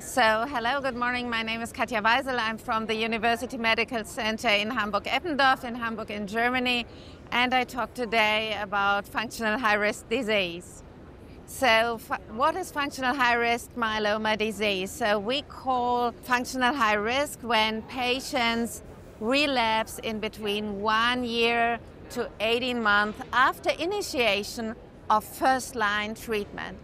So, hello, good morning. My name is Katja Weisel. I'm from the University Medical Center in Hamburg-Eppendorf in Hamburg in Germany. And I talk today about functional high-risk disease. So what is functional high-risk myeloma disease? So we call functional high-risk when patients relapse in between 1 year to 18 months after initiation of first-line treatment.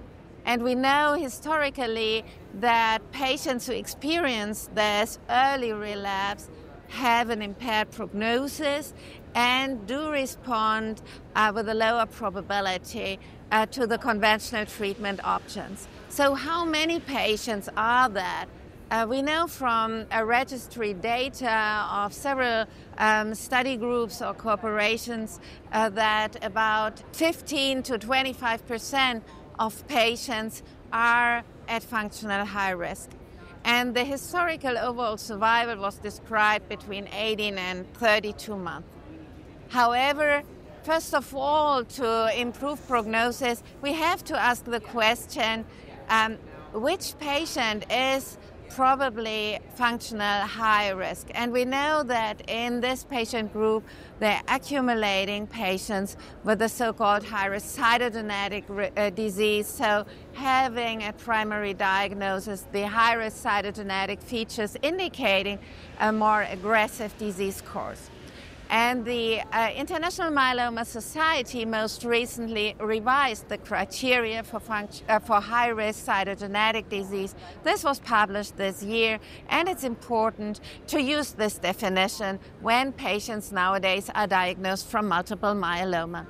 And we know historically that patients who experience this early relapse have an impaired prognosis and do respond with a lower probability to the conventional treatment options. So how many patients are that? We know from registry data of several study groups or corporations that about 15 to 25% of patients are at functional high risk. And the historical overall survival was described between 18 and 32 months. However, first of all, to improve prognosis, we have to ask the question, which patient is probably functional high risk? And we know that in this patient group, they're accumulating patients with the so-called high-risk cytogenetic disease. So having a primary diagnosis, the high-risk cytogenetic features indicating a more aggressive disease course. And the International Myeloma Society most recently revised the criteria for high-risk cytogenetic disease. This was published this year, and it's important to use this definition when patients nowadays are diagnosed from multiple myeloma.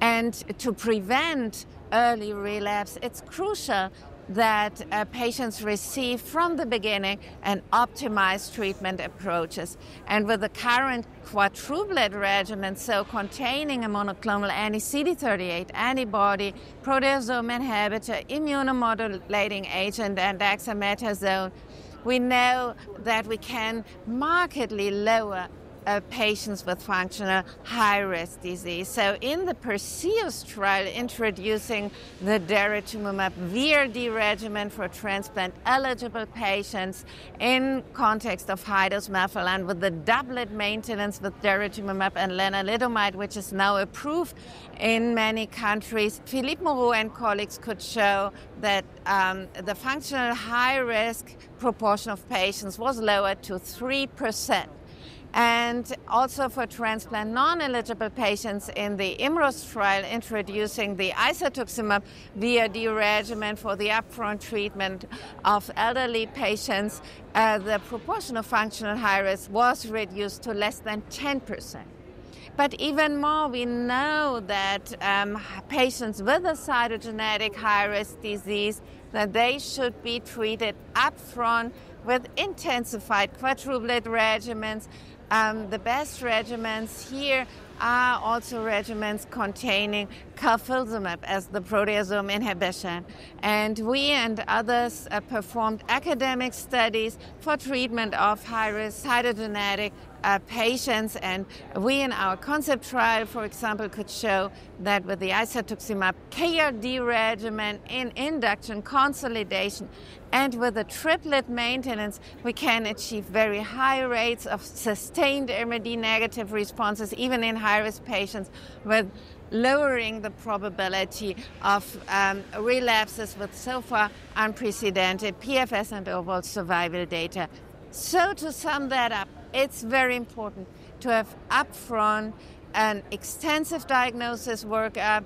And to prevent early relapse, it's crucial that patients receive from the beginning an optimized treatment approaches. And with the current quadruplet regimen, so containing a monoclonal anti-CD38 antibody, proteasome inhibitor, immunomodulating agent, and dexamethasone, we know that we can markedly lower patients with functional high-risk disease. So in the Perseus trial introducing the daratumumab VRd regimen for transplant-eligible patients in context of high-dose melphalan with the doublet maintenance with daratumumab and lenalidomide, which is now approved in many countries, Philippe Moreau and colleagues could show that the functional high-risk proportion of patients was lowered to 3%. And also for transplant non-eligible patients in the IMROS trial introducing the isatuximab VRd regimen for the upfront treatment of elderly patients, the proportion of functional high risk was reduced to less than 10%. But even more, we know that patients with a cytogenetic high-risk disease, that they should be treated upfront with intensified quadruplet regimens. The best regimens here are also regimens containing carfilzomib as the proteasome inhibition. And we and others performed academic studies for treatment of high-risk cytogenetic patients, and we in our concept trial, for example, could show that with the isatuximab KRD regimen in induction consolidation and with the triplet maintenance, we can achieve very high rates of sustained MRD negative responses, even in high-risk patients, with lowering the probability of relapses with so far unprecedented PFS and overall survival data. So to sum that up, it's very important to have upfront an extensive diagnosis workup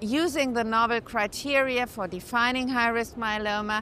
using the novel criteria for defining high-risk myeloma,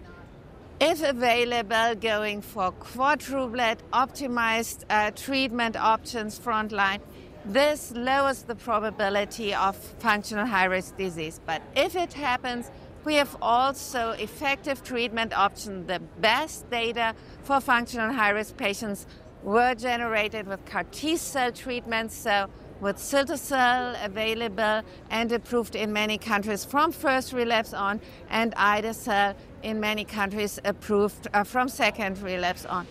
if available, going for quadruplet optimized treatment options frontline. This lowers the probability of functional high-risk disease. But if it happens, we have also effective treatment options. The best data for functional high-risk patients were generated with CAR T-cell treatments, so with cilta-cel available and approved in many countries from first relapse on, and ide-cel in many countries approved from second relapse on.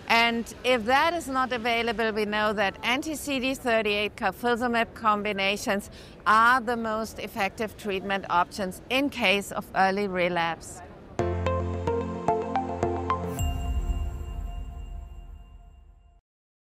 And if that is not available, we know that anti-CD38 carfilzomib combinations are the most effective treatment options in case of early relapse.